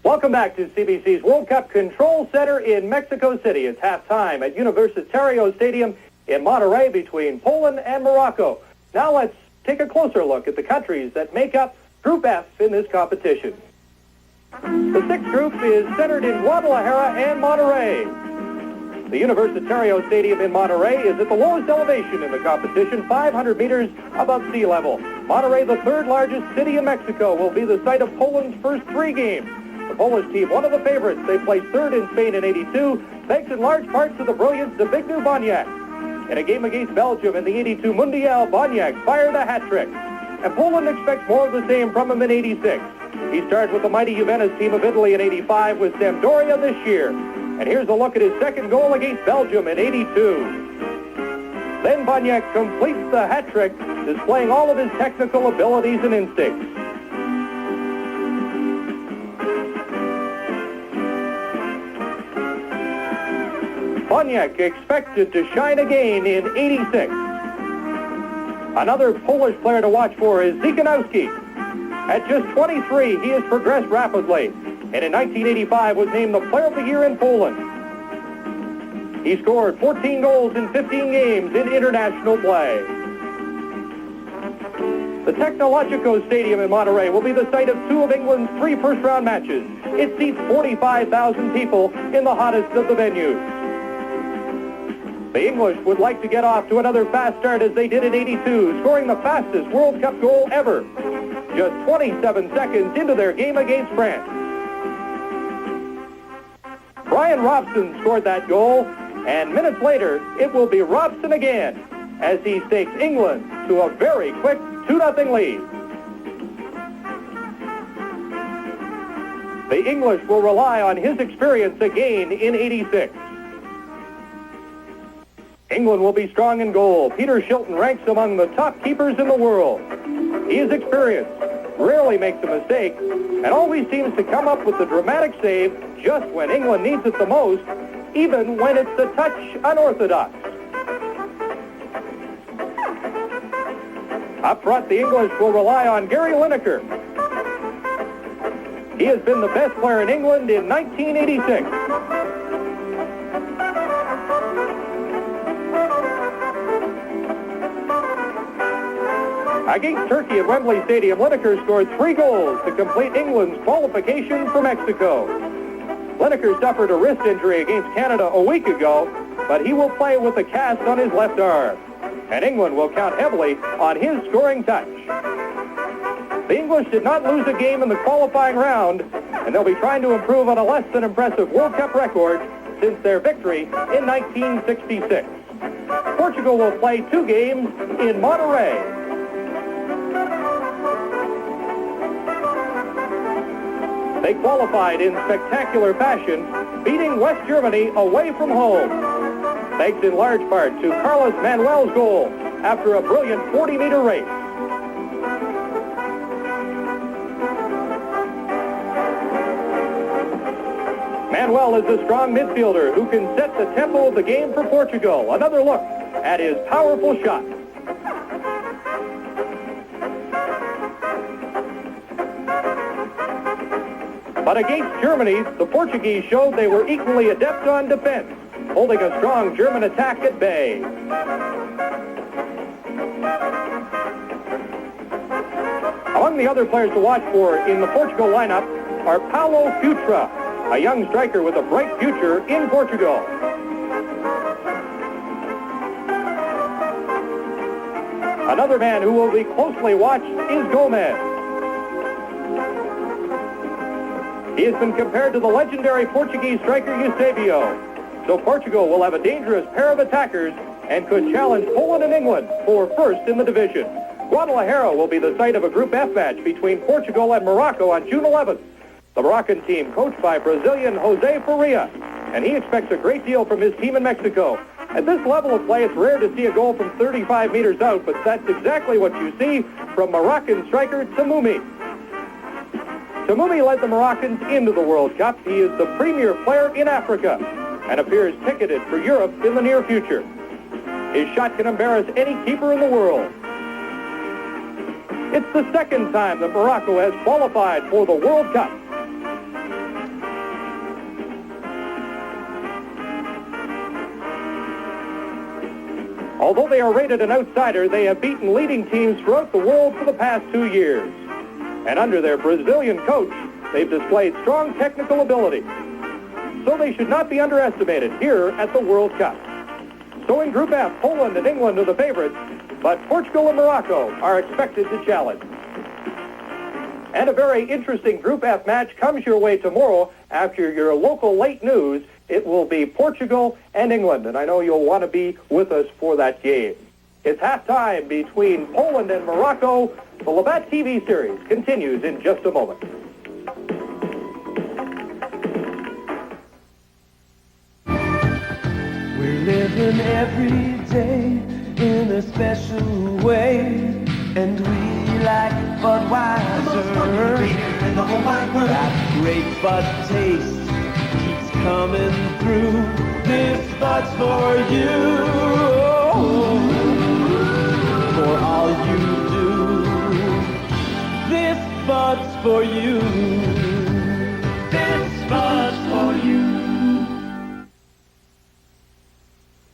Welcome back to CBC's World Cup Control Center in Mexico City. It's halftime at Universitario Stadium in Monterrey between Poland and Morocco. Now let's take a closer look at the countries that make up Group F in this competition. The sixth group is centered in Guadalajara and Monterrey. The Universitario Stadium in Monterrey is at the lowest elevation in the competition, 500 meters above sea level. Monterrey, the third largest city in Mexico, will be the site of Poland's first three games. The Polish team, one of the favorites, they placed third in Spain in '82, thanks in large part to the brilliance of Zbigniew Boniek. In a game against Belgium in the '82 Mundial, Boniek fired a hat trick. And Poland expects more of the same from him in '86. He starts with the mighty Juventus team of Italy in '85 with Sampdoria this year. And here's a look at his second goal against Belgium in '82. Then Boniek completes the hat trick, displaying all of his technical abilities and instincts. Boniek expected to shine again in '86. Another Polish player to watch for is Zikanowski. At just 23, he has progressed rapidly, and in 1985 was named the Player of the Year in Poland. He scored 14 goals in 15 games in international play. The Tecnológico Stadium in Monterrey will be the site of two of England's three first-round matches. It seats 45,000 people in the hottest of the venues. The English would like to get off to another fast start as they did in '82, scoring the fastest World Cup goal ever, just 27 seconds into their game against France. Brian Robson scored that goal, and minutes later, it will be Robson again as he stakes England to a very quick 2-0 lead. The English will rely on his experience again in '86. England will be strong in goal. Peter Shilton ranks among the top keepers in the world. He is experienced, rarely makes a mistake, and always seems to come up with the dramatic save just when England needs it the most, even when it's a touch unorthodox. Up front, the English will rely on Gary Lineker. He has been the best player in England in 1986. Against Turkey at Wembley Stadium, Lineker scored 3 goals to complete England's qualification for Mexico. Lineker suffered a wrist injury against Canada a week ago, but he will play with a cast on his left arm. And England will count heavily on his scoring touch. The English did not lose a game in the qualifying round, and they'll be trying to improve on a less than impressive World Cup record since their victory in 1966. Portugal will play 2 games in Monterrey. They qualified in spectacular fashion, beating West Germany away from home, thanks in large part to Carlos Manuel's goal after a brilliant 40-meter race. Manuel is a strong midfielder who can set the tempo of the game for Portugal. Another look at his powerful shot. But against Germany, the Portuguese showed they were equally adept on defense, holding a strong German attack at bay. Among the other players to watch for in the Portugal lineup are Paulo Futra, a young striker with a bright future in Portugal. Another man who will be closely watched is Gomez. He has been compared to the legendary Portuguese striker Eusebio. So Portugal will have a dangerous pair of attackers and could challenge Poland and England for first in the division. Guadalajara will be the site of a Group F match between Portugal and Morocco on June 11th. The Moroccan team coached by Brazilian Jose Faria, and he expects a great deal from his team in Mexico. At this level of play, it's rare to see a goal from 35 meters out, but that's exactly what you see from Moroccan striker Tamoumi. Tamoumi led the Moroccans into the World Cup. He is the premier player in Africa and appears ticketed for Europe in the near future. His shot can embarrass any keeper in the world. It's the second time that Morocco has qualified for the World Cup. Although they are rated an outsider, they have beaten leading teams throughout the world for the past 2 years. And under their Brazilian coach, they've displayed strong technical ability. So they should not be underestimated here at the World Cup. So in Group F, Poland and England are the favorites, but Portugal and Morocco are expected to challenge. And a very interesting Group F match comes your way tomorrow after your local late news. It will be Portugal and England, and I know you'll want to be with us for that game. It's halftime between Poland and Morocco. The Labatt TV series continues in just a moment. We're living every day in a special way, and we like Budweiser. In the whole wide world. That great Bud taste keeps coming through. This Bud's for you, for all you do. This Bud's for you. This Bud's for you.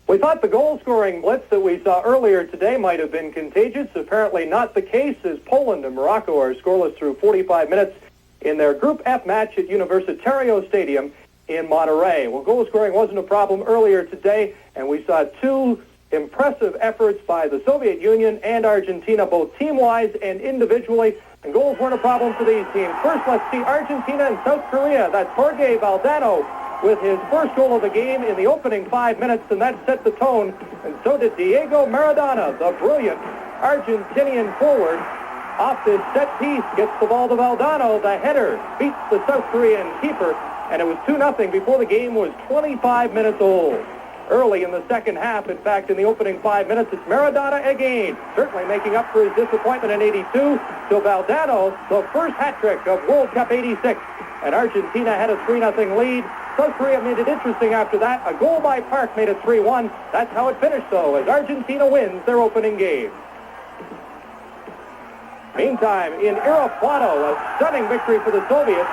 We thought the goal-scoring blitz that we saw earlier today might have been contagious. Apparently not the case, as Poland and Morocco are scoreless through 45 minutes in their Group F match at Universitario Stadium in Monterey. Well, goal-scoring wasn't a problem earlier today, and we saw two impressive efforts by the Soviet Union and Argentina, both team-wise and individually, and goals weren't a problem for these teams. First, let's see Argentina and South Korea. That's Jorge Valdano with his first goal of the game in the opening 5 minutes, and that set the tone. And so did Diego Maradona, the brilliant Argentinian forward. Off this set piece, gets the ball to Valdano. The header beats the South Korean keeper, and it was 2-0 before the game was 25 minutes old. Early in the second half, in fact, in the opening 5 minutes, it's Maradona again, certainly making up for his disappointment in 82. So Valdano, the first hat trick of World Cup 86. And Argentina had a 3-0 lead. South Korea made it interesting after that. A goal by Park made it 3-1. That's how it finished, though, as Argentina wins their opening game. Meantime, in Irapuato, a stunning victory for the Soviets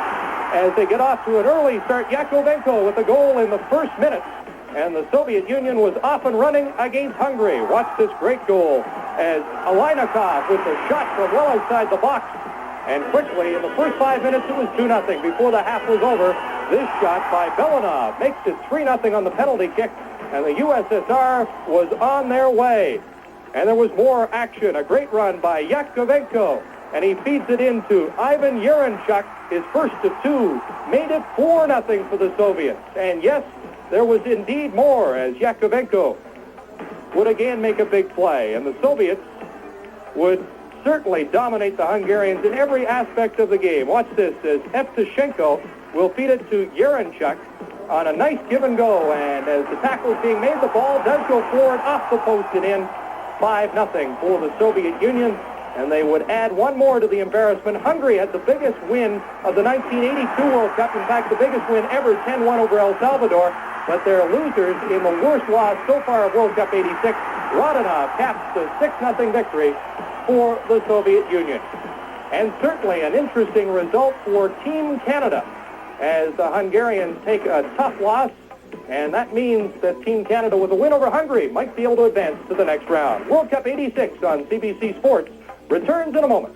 as they get off to an early start. Yakovenko with a goal in the first minute. And the Soviet Union was off and running against Hungary. Watch this great goal as Alainikov with a shot from well outside the box. And quickly, in the first 5 minutes, it was 2-0. Before the half was over, this shot by Belanov makes it 3-0 on the penalty kick, and the USSR was on their way. And there was more action. A great run by Yakovenko, and he feeds it into Ivan Yerenchuk, his first of two. Made it 4-0 for the Soviets. And yes, there was indeed more, as Yakovenko would again make a big play. And the Soviets would certainly dominate the Hungarians in every aspect of the game. Watch this as Evtushenko will feed it to Yerenchuk on a nice give and go. And as the tackle is being made, the ball does go forward off the post and in. 5-0 for the Soviet Union. And they would add one more to the embarrassment. Hungary had the biggest win of the 1982 World Cup. In fact, the biggest win ever, 10-1 over El Salvador. But they're losers in the worst loss so far of World Cup 86. Rodionov caps the 6-0 victory for the Soviet Union. And certainly an interesting result for Team Canada as the Hungarians take a tough loss, and that means that Team Canada with a win over Hungary might be able to advance to the next round. World Cup 86 on CBC Sports returns in a moment.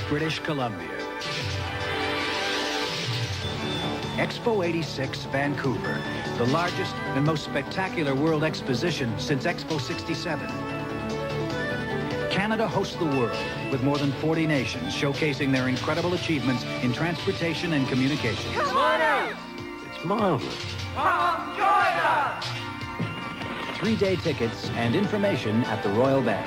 British Columbia. Expo 86, Vancouver, the largest and most spectacular world exposition since Expo 67. Canada hosts the world with more than 40 nations showcasing their incredible achievements in transportation and communication. Come on out! It's marvelous. Come join us! 3-day tickets and information at the Royal Bank.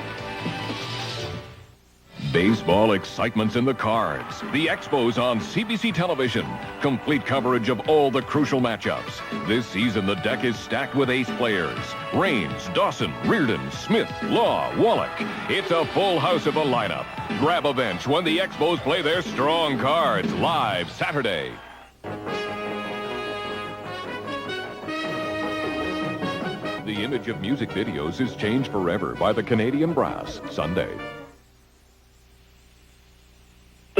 Baseball excitement's in the cards. The Expos on CBC television. Complete coverage of all the crucial matchups. This season, the deck is stacked with ace players. Raines, Dawson, Reardon, Smith, Law, Wallach. It's a full house of a lineup. Grab a bench when the Expos play their strong cards live Saturday. The image of music videos is changed forever by the Canadian Brass, Sunday.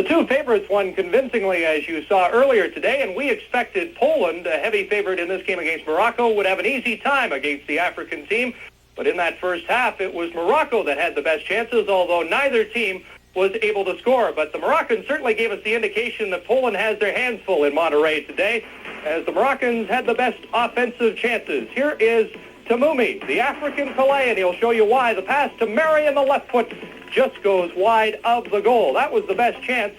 The two favorites won convincingly, as you saw earlier today, and we expected Poland, a heavy favorite in this game against Morocco, would have an easy time against the African team. But in that first half, it was Morocco that had the best chances, although neither team was able to score. But the Moroccans certainly gave us the indication that Poland has their hands full in Monterey today, as the Moroccans had the best offensive chances. Here is Tamumi, the African Pele, and he'll show you why. The pass to Mary in the left foot just goes wide of the goal. That was the best chance.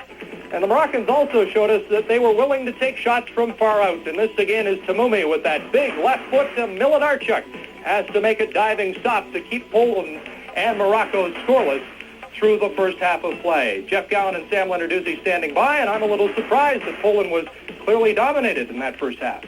And the Moroccans also showed us that they were willing to take shots from far out. And this again is Tamumi with that big left foot to Milidarchuk. Has to make a diving stop to keep Poland and Morocco scoreless through the first half of play. Jeff Gowan and Sam Lenarduzzi standing by, and I'm a little surprised that Poland was clearly dominated in that first half.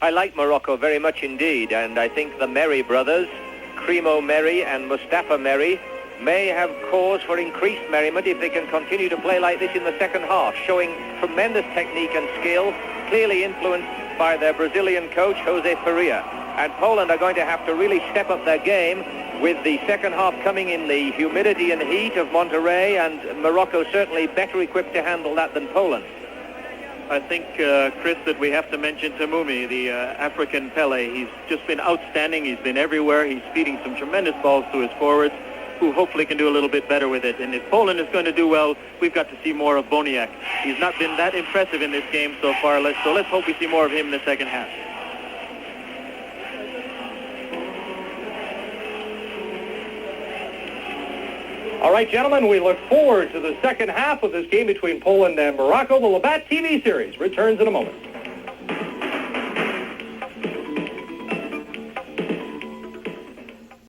I like Morocco very much indeed, and I think the Merry brothers, Cremo Merry and Mustafa Merry, may have cause for increased merriment if they can continue to play like this in the second half, showing tremendous technique and skill, clearly influenced by their Brazilian coach, Jose Faria. And Poland are going to have to really step up their game with the second half coming in the humidity and heat of Monterey, and Morocco certainly better equipped to handle that than Poland. I think, Chris, that we have to mention Tamumi, the African Pele. He's just been outstanding. He's been everywhere. He's feeding some tremendous balls to his forwards, who hopefully can do a little bit better with it. And if Poland is going to do well, we've got to see more of Boniek. He's not been that impressive in this game so far, so let's hope we see more of him in the second half. All right, gentlemen, we look forward to the second half of this game between Poland and Morocco. The Labatt TV series returns in a moment.